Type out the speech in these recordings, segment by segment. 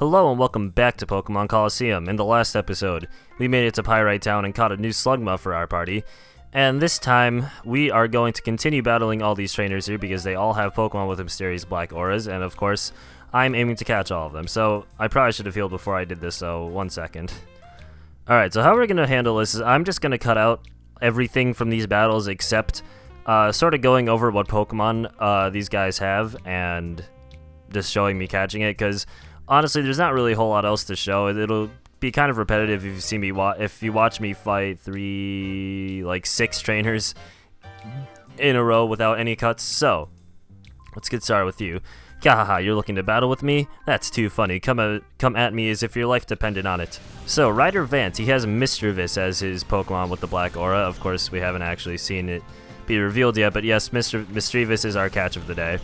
Hello and welcome back to Pokémon Colosseum. In the last episode, we made it to Pyrite Town and caught a new Slugma for our party. And this time, we are going to continue battling all these trainers here because they all have Pokemon with mysterious black auras, and of course, I'm aiming to catch all of them. So, I probably should have healed before I did this, so 1 second. Alright, so how we're going to handle this is I'm just going to cut out everything from these battles except sort of going over what Pokemon these guys have and just showing me catching it, because honestly, there's not really a whole lot else to show. It'll be kind of repetitive if you see me if you watch me fight 6 trainers in a row without any cuts. So, let's get started with you. Gahaha, you're looking to battle with me? That's too funny. Come at me as if your life depended on it. So, Ryder Vance, he has Mischievous as his Pokemon with the black aura. Of course, we haven't actually seen it be revealed yet, but yes, Mischievous is our catch of the day.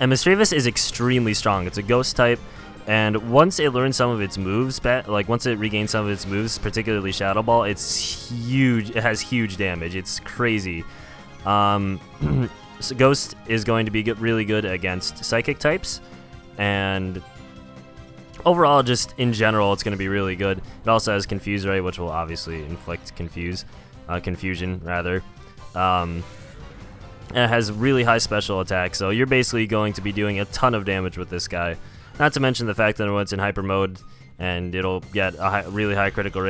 And Mischievous is extremely strong. It's a ghost type, and once it learns some of its moves, once it regains some of its moves, particularly Shadow Ball, it's huge. It has huge damage. It's crazy. So Ghost is going to be really good against Psychic types, and overall, just in general, it's going to be really good. It also has Confuse Ray, which will obviously inflict confusion rather. And it has really high special attack, so you're basically going to be doing a ton of damage with this guy. Not to mention the fact that when it's in hyper mode, and it'll get a really high critical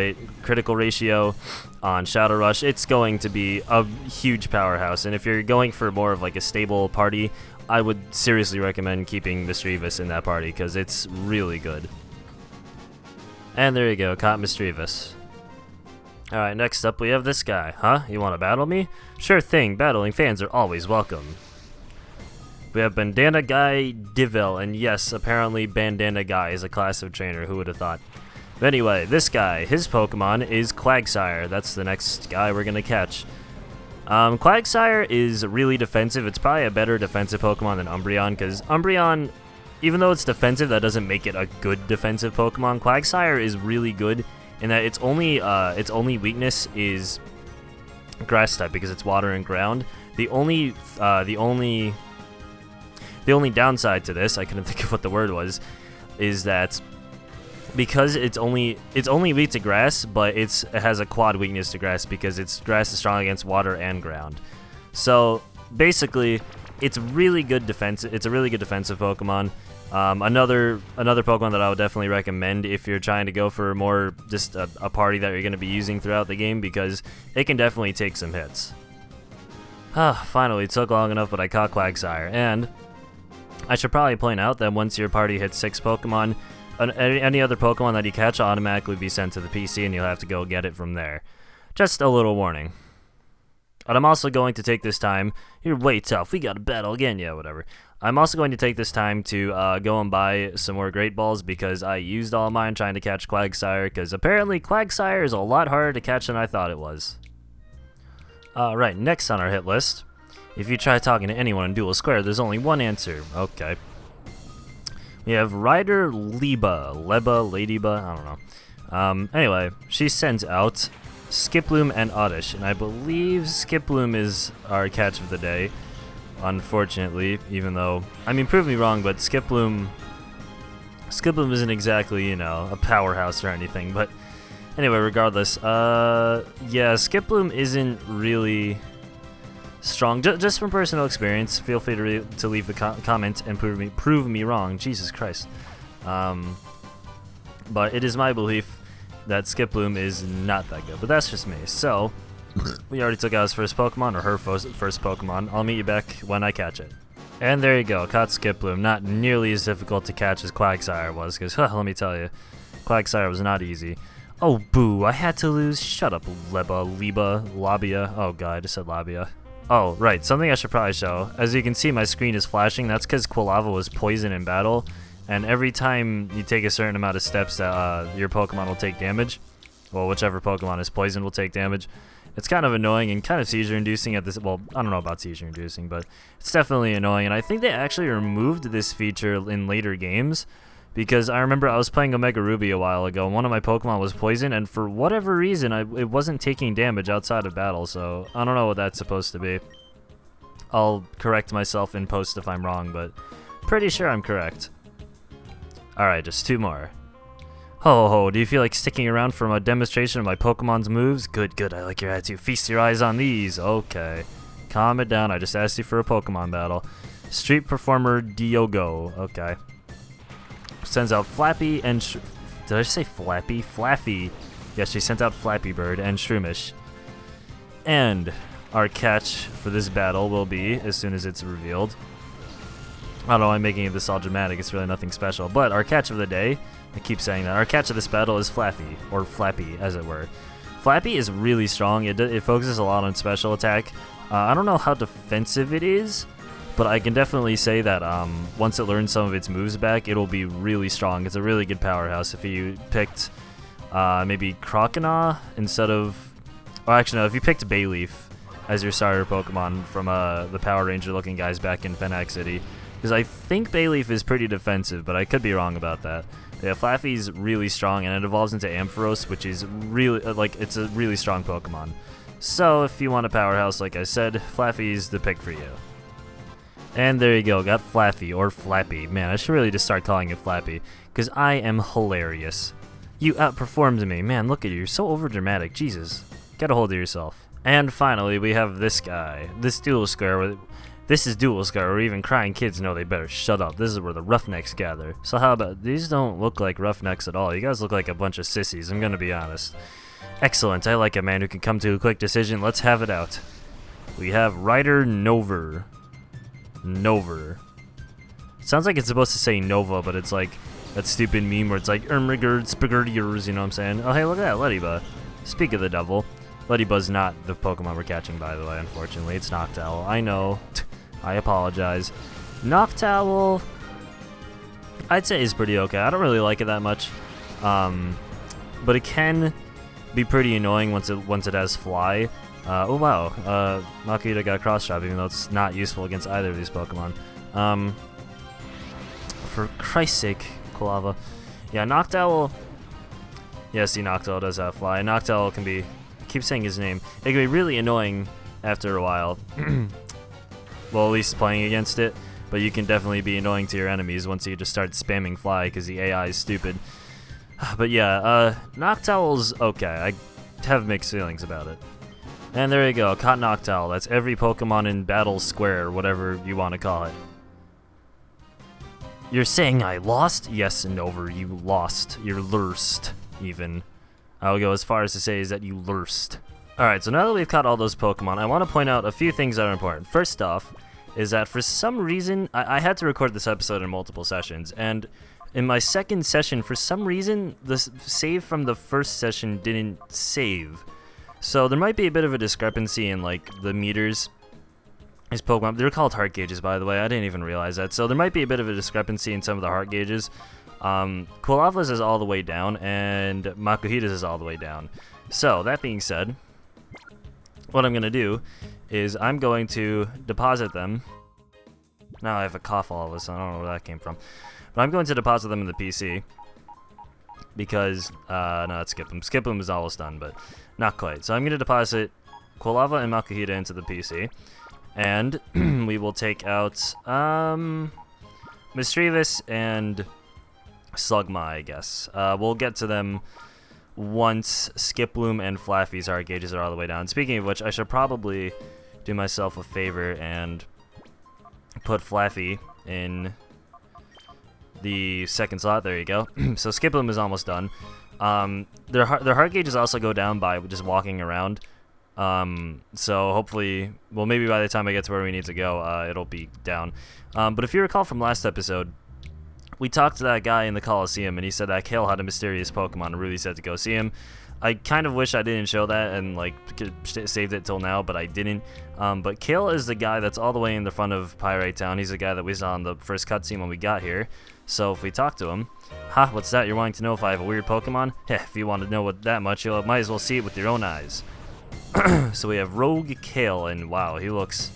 ratio on Shadow Rush, it's going to be a huge powerhouse. And if you're going for more of like a stable party, I would seriously recommend keeping Mischievous in that party, because it's really good. And there you go, caught Mischievous. Alright, next up we have this guy. Huh? You want to battle me? Sure thing, battling fans are always welcome. We have Bandana Guy Divel, and yes, apparently Bandana Guy is a class of trainer, who would have thought. But anyway, this guy, his Pokemon is Quagsire. That's the next guy we're going to catch. Quagsire is really defensive. It's probably a better defensive Pokemon than Umbreon, because Umbreon, even though it's defensive, that doesn't make it a good defensive Pokemon. Quagsire is really good in that its only weakness is grass type, because it's water and ground. The only downside to this, I couldn't think of what the word was, is that because it's only weak to grass, but it has a quad weakness to grass, because grass is strong against water and ground. So basically, it's really good defense. It's a really good defensive Pokemon. Another Pokemon that I would definitely recommend if you're trying to go for more just a party that you're going to be using throughout the game, because it can definitely take some hits. Finally, it took long enough, but I caught Quagsire, and I should probably point out that once your party hits 6 Pokemon, any other Pokemon that you catch will automatically be sent to the PC, and you'll have to go get it from there. Just a little warning. But I'm also going to take this time. You're way tough. We gotta battle again. Yeah, whatever. I'm also going to take this time to go and buy some more Great Balls, because I used all mine trying to catch Quagsire, because apparently Quagsire is a lot harder to catch than I thought it was. Right, next on our hit list. If you try talking to anyone in Duel Square, there's only one answer. Okay. We have Ryder Ladyba, I don't know. Anyway, she sends out Skiploom and Oddish, and I believe Skiploom is our catch of the day. Unfortunately, even though, I mean, prove me wrong, but Skiploom isn't exactly, a powerhouse or anything. But anyway, regardless, yeah, Skiploom isn't really strong. Just from personal experience, feel free to leave a comment and prove me wrong. Jesus Christ. But it is my belief that Skiploom is not that good, but that's just me. So, we already took out his first Pokemon, or her first Pokemon. I'll meet you back when I catch it. And there you go, caught Skiploom. Not nearly as difficult to catch as Quagsire was, because, let me tell you, Quagsire was not easy. Oh, boo, I had to lose. Shut up, Labia. Oh, God, I just said Labia. Oh, right, something I should probably show. As you can see, my screen is flashing. That's because Quilava was poisoned in battle, and every time you take a certain amount of steps, your Pokemon will take damage. Well, whichever Pokemon is poisoned will take damage. It's kind of annoying and kind of seizure-inducing at this. Well, I don't know about seizure-inducing, but it's definitely annoying. And I think they actually removed this feature in later games, because I remember I was playing Omega Ruby a while ago, and one of my Pokemon was poisoned, and for whatever reason, it wasn't taking damage outside of battle. So I don't know what that's supposed to be. I'll correct myself in post if I'm wrong, but pretty sure I'm correct. Alright, just 2 more. Ho ho, do you feel like sticking around for a demonstration of my Pokemon's moves? Good, good, I like your attitude. Feast your eyes on these. Okay. Calm it down, I just asked you for a Pokemon battle. Street Performer Diogo. Okay. Sends out Flappy and... Did I say Flappy? Flaffy. Yes, she sent out Flappy Bird and Shroomish. And our catch for this battle will be, as soon as it's revealed... I don't know why I'm making this all dramatic, it's really nothing special. But our catch of the day... I keep saying that. Our catch of this battle is Flaffy, or Flappy, as it were. Flappy is really strong. It focuses a lot on special attack. I don't know how defensive it is, but I can definitely say that once it learns some of its moves back, it'll be really strong. It's a really good powerhouse. If you picked maybe Croconaw instead of... Oh, actually, no. If you picked Bayleaf as your starter Pokemon from the Power Ranger-looking guys back in Fennec City, because I think Bayleaf is pretty defensive, but I could be wrong about that. Yeah, Flaffy's really strong, and it evolves into Ampharos, which is really, it's a really strong Pokemon. So, if you want a powerhouse, like I said, Flaffy's the pick for you. And there you go, got Flaffy, or Flappy. Man, I should really just start calling it Flappy, because I am hilarious. You outperformed me. Man, look at you, you're so overdramatic. Jesus, get a hold of yourself. And finally, we have this guy, this Dual Square. This is Dual Scar, where even crying kids know they better shut up. This is where the Roughnecks gather. So how about, these don't look like Roughnecks at all. You guys look like a bunch of sissies, I'm gonna be honest. Excellent, I like a man who can come to a quick decision. Let's have it out. We have Ryder Nover. Nover. It sounds like it's supposed to say Nova, but it's like that stupid meme where it's like, Ermigerd, Spagurtiers, you know what I'm saying? Oh hey, look at that, Leddyba. Speak of the devil. Leddyba's not the Pokemon we're catching, by the way, unfortunately. It's Noctowl. I know. I apologize. Noctowl, I'd say is pretty okay. I don't really like it that much, but it can be pretty annoying once it has Fly. Oh wow, Makuhita got Cross Chop, even though it's not useful against either of these Pokemon. For Christ's sake, Quilava. Yeah, Noctowl. Yeah, see, Noctowl does have Fly. Noctowl can be. I keep saying his name. It can be really annoying after a while. Well, at least playing against it, but you can definitely be annoying to your enemies once you just start spamming Fly because the AI is stupid. But yeah, Noctowl's okay. I have mixed feelings about it. And there you go, caught Noctowl. That's every Pokemon in Battle Square, whatever you want to call it. You're saying I lost? Yes, Nover, you lost. You're lurst, even. I will go as far as to say is that you lurst. Alright, so now that we've caught all those Pokemon, I want to point out a few things that are important. First off, is that for some reason, I had to record this episode in multiple sessions, and in my second session, for some reason, the save from the first session didn't save. So there might be a bit of a discrepancy in, like, the meters. These Pokemon, they're called heart gauges, by the way, I didn't even realize that. So there might be a bit of a discrepancy in some of the heart gauges. Quilava's is all the way down, and Makuhita's is all the way down. So, that being said, what I'm going to do is I'm going to deposit them. Now I have a cough all of a sudden. I don't know where that came from. But I'm going to deposit them in the PC. Because, no, let's skip them. Skip them is almost done, but not quite. So I'm going to deposit Quilava and Makuhita into the PC. And we will take out Mischievous and Slugma, I guess. We'll get to them once Skiploom and Flaffy's heart gauges are all the way down. Speaking of which, I should probably do myself a favor and put Flaffy in the second slot. There you go. So Skiploom is almost done. Their heart gauges also go down by just walking around. So hopefully, well, maybe by the time I get to where we need to go, it'll be down. But if you recall from last episode, we talked to that guy in the Colosseum, and he said that Gale had a mysterious Pokemon and really said to go see him. I kind of wish I didn't show that and, like, saved it till now, but I didn't. But Gale is the guy that's all the way in the front of Pyrite Town. He's the guy that we saw in the first cutscene when we got here. So if we talk to him... Ha, what's that? You're wanting to know if I have a weird Pokemon? Heh, if you want to know what that much, you might as well see it with your own eyes. So we have Rogue Gale, and wow, he looks...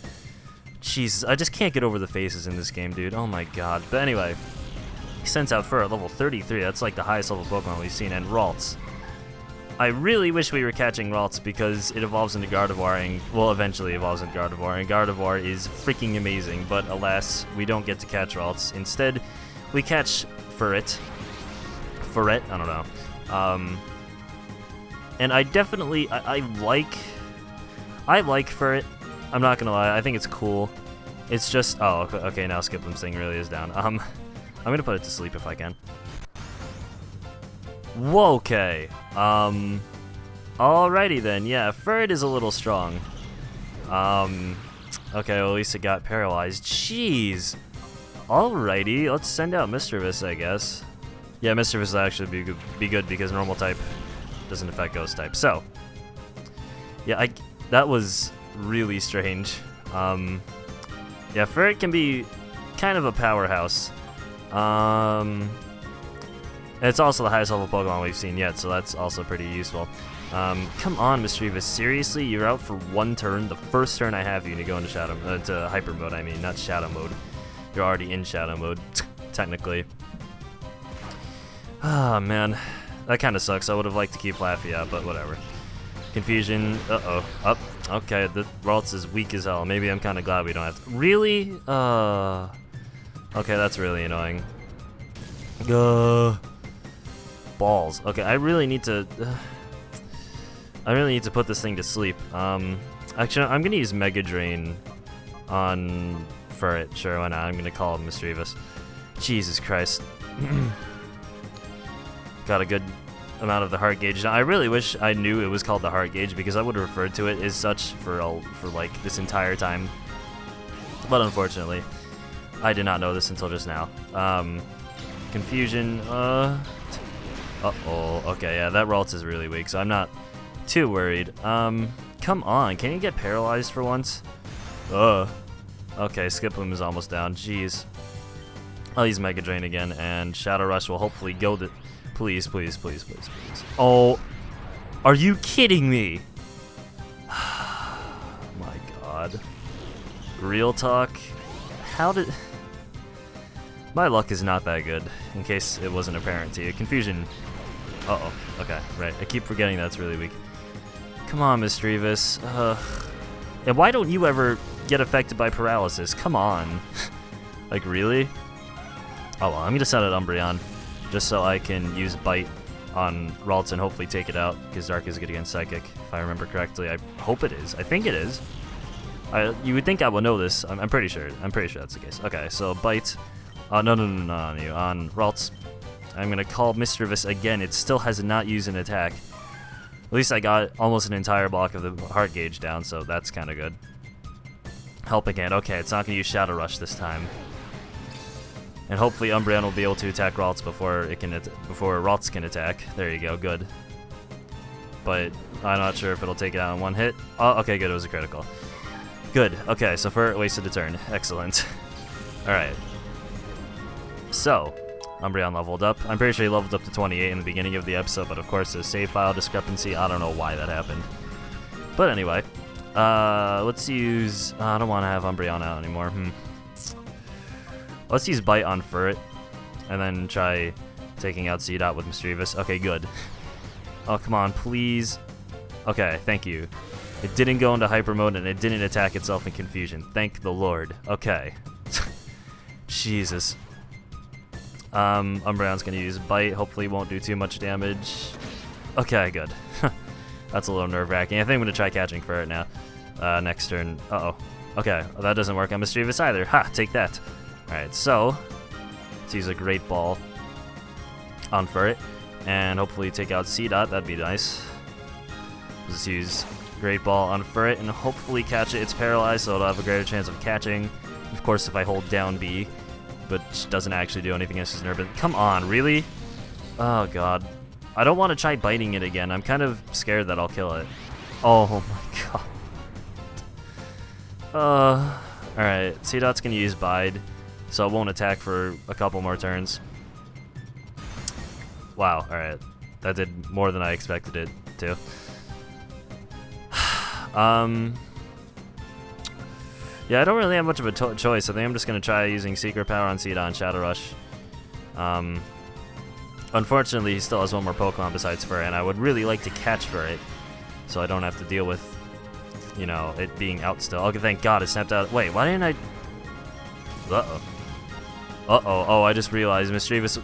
Jesus, I just can't get over the faces in this game, dude. Oh my god. But anyway... He sends out Fur at level 33. That's like the highest level Pokemon we've seen. And Ralts. I really wish we were catching Ralts because it evolves into Gardevoir and, well, eventually evolves into Gardevoir. And Gardevoir is freaking amazing. But alas, we don't get to catch Ralts. Instead, we catch Furret. Ferret, I don't know. And I definitely, I like Ferret. I'm not gonna lie, I think it's cool. It's just, oh, okay, now Skiplim's thing really is down. I'm gonna put it to sleep if I can. Whoa, okay. Alrighty then, yeah, Ferret is a little strong. Okay, well, at least it got paralyzed. Jeez. Alrighty, let's send out Mischievous, I guess. Yeah, Mischievous will actually be good because normal type doesn't affect ghost type. So, yeah, that was really strange. Yeah, Ferret can be kind of a powerhouse. It's also the highest level Pokemon we've seen yet, so that's also pretty useful. Come on, Mischievous. Seriously? You're out for one turn? The first turn I have you to go into Shadow, to Hyper Mode, I mean, not Shadow Mode. You're already in Shadow Mode, technically. Ah, man. That kind of sucks. I would have liked to keep Laffy out, but whatever. Confusion. Uh-oh. Up. Okay, the Ralts is weak as hell. Maybe I'm kind of glad we don't have to. Really? Okay, that's really annoying. Balls. Okay, I really need to put this thing to sleep. Actually, I'm gonna use Mega Drain on Ferret. Sure, why not? I'm gonna call him Mischievous. Jesus Christ. Got a good amount of the heart gauge. Now, I really wish I knew it was called the heart gauge because I would have referred to it as such for like this entire time. But unfortunately, I did not know this until just now. Confusion. Uh-oh. Okay, yeah, that Ralts is really weak, so I'm not too worried. Come on, can you get paralyzed for once? Okay, Skiplim is almost down. Jeez. I'll use Mega Drain again, and Shadow Rush will hopefully go to... Please, please, please, please, please. Oh, are you kidding me? My God. Real talk. How did... My luck is not that good, in case it wasn't apparent to you. Confusion. Uh-oh. Okay, right. I keep forgetting that's really weak. Come on, Mischievous. And why don't you ever get affected by paralysis? Come on. Like, really? Oh, well, I'm going to set it Umbreon, just so I can use Bite on Ralts and hopefully take it out, because Dark is good against Psychic, if I remember correctly. I hope it is. I think it is. You would think I would know this. I'm pretty sure. I'm pretty sure that's the case. Okay, so Bite. No, on you. On Ralts. I'm going to call Mischievous again. It still has not used an attack. At least I got almost an entire block of the heart gauge down, so that's kind of good. Helping Hand. Okay, it's not going to use Shadow Rush this time. And hopefully Umbreon will be able to attack Ralts before Ralts can attack. There you go, good. But I'm not sure if it'll take it out in one hit. Oh, okay, good, it was a critical. Good, okay, so Ferret wasted a turn. Excellent. Alright. So, Umbreon leveled up. I'm pretty sure he leveled up to 28 in the beginning of the episode, but of course there's save file discrepancy. I don't know why that happened. But anyway, let's use... I don't want to have Umbreon out anymore. Let's use Bite on Ferret, and then try taking out Seedot with Mischievous. Okay, good. Oh, come on, please. Okay, thank you. It didn't go into Hyper Mode, and it didn't attack itself in Confusion. Thank the Lord. Okay. Jesus. Umbreon's gonna use Bite. Hopefully won't do too much damage. Okay, good. That's a little nerve-wracking. I think I'm gonna try catching Ferret now. Next turn. Uh-oh. Okay, well, that doesn't work on Mischievous either. Ha! Take that. Alright, so let's use a Great Ball on Ferret and hopefully take out Seedot. That'd be nice. Let's use Great Ball on Ferret and hopefully catch it. It's paralyzed, so it'll have a greater chance of catching. Of course, if I hold down B, which doesn't actually do anything against his nerve. But come on, really? Oh, God. I don't want to try biting it again. I'm kind of scared that I'll kill it. Oh, my God. Alright, Seedot's going to use Bide, so it won't attack for a couple more turns. Wow, alright. That did more than I expected it to. Yeah, I don't really have much of a choice. I think I'm just going to try using Secret Power on Seedot and Shadow Rush. Unfortunately, he still has one more Pokemon besides Ferret, and I would really like to catch Ferret, so I don't have to deal with, you know, it being out still. Okay, thank God it snapped out. Wait, why didn't I... Uh-oh. Uh-oh. Oh, I just realized Mischievous...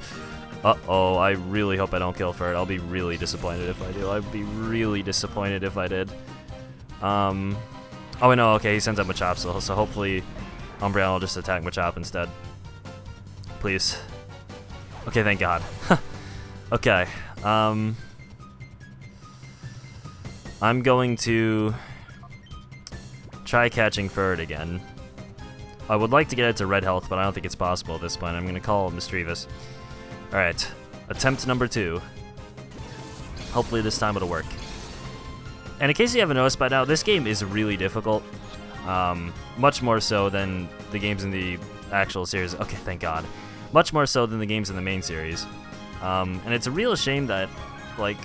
Uh-oh, I really hope I don't kill for it. I'll be really disappointed if I do. I'd be really disappointed if I did. Oh, no, okay, he sends out Machop, so hopefully Umbreon will just attack Machop instead. Please. Okay, thank God. Okay, I'm going to try catching Furret again. I would like to get it to red health, but I don't think it's possible at this point. I'm going to call Misdreavus. Alright, attempt number 2. Hopefully this time it'll work. And in case you haven't noticed by now, this game is really difficult. Much more so than the games in the actual series. Okay, thank God. Much more so than the games in the main series. And it's a real shame that, like,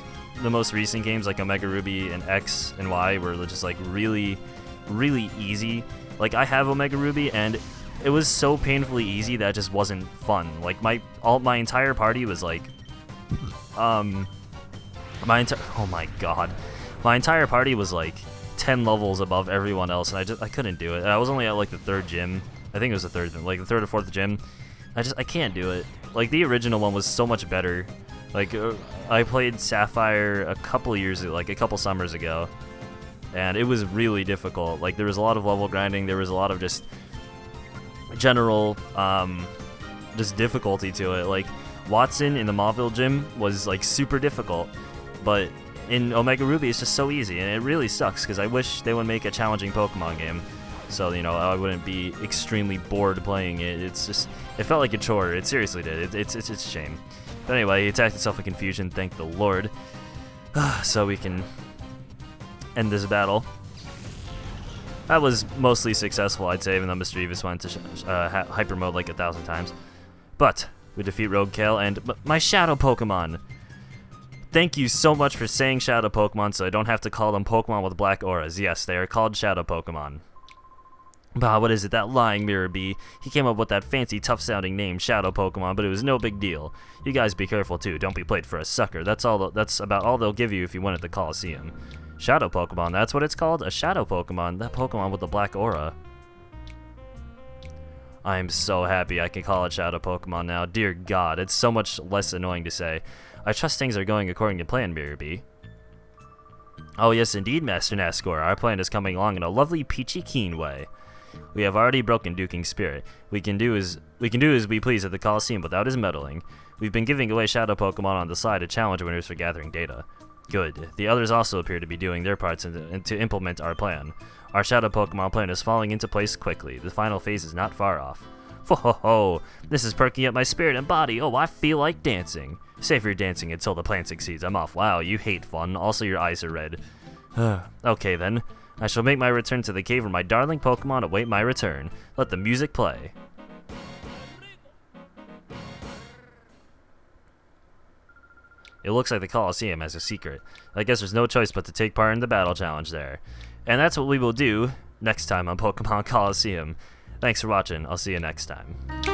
the most recent games like Omega Ruby and X and Y were just, like, really, really easy. Like, I have Omega Ruby, and it was so painfully easy that it just wasn't fun. Like, my entire party was, like, oh my God. My entire party was, like, 10 levels above everyone else, and I couldn't do it. I was only at, like, the 3rd gym. I think it was the 3rd, like, the 3rd or 4th gym. I can't do it. Like, the original one was so much better. Like, I played Sapphire a couple years ago, like, a couple summers ago, and it was really difficult. Like, there was a lot of level grinding, there was a lot of just general, just difficulty to it. Like, Watson in the Mauville gym was, like, super difficult, but in Omega Ruby it's just so easy, and it really sucks, because I wish they would make a challenging Pokemon game. So, you know, I wouldn't be extremely bored playing it. It's just, it felt like a chore. It seriously did. It's a shame. But anyway, he attacked himself in confusion, thank the Lord. So we can end this battle. That was mostly successful, I'd say, even though Misdreavus went to hyper mode like 1,000 times. But we defeat Rogue Kale and my Shadow Pokemon. Thank you so much for saying Shadow Pokemon so I don't have to call them Pokemon with black auras. Yes, they are called Shadow Pokemon. Bah, what is it, that lying Mirror Bee? He came up with that fancy, tough-sounding name, Shadow Pokemon, but it was no big deal. You guys be careful, too. Don't be played for a sucker. That's about all they'll give you if you win at the Colosseum. Shadow Pokemon, that's what it's called? A Shadow Pokemon? That Pokemon with the black aura. I am so happy I can call it Shadow Pokemon now. Dear God, it's so much less annoying to say. I trust things are going according to plan, Mirror Bee. Oh yes, indeed, Master Nascor. Our plan is coming along in a lovely, peachy keen way. We have already broken Duking's spirit. We can do as we please at the Colosseum without his meddling. We've been giving away Shadow Pokemon on the side to challenge winners for gathering data. Good. The others also appear to be doing their parts to implement our plan. Our Shadow Pokemon plan is falling into place quickly. The final phase is not far off. Ho-ho-ho! This is perking up my spirit and body. Oh, I feel like dancing. Save your dancing until the plan succeeds. I'm off. Wow, you hate fun. Also, your eyes are red. Okay, then. I shall make my return to the cave where my darling Pokemon await my return. Let the music play. It looks like the Colosseum has a secret. I guess there's no choice but to take part in the battle challenge there. And that's what we will do next time on Pokemon Colosseum. Thanks for watching. I'll see you next time.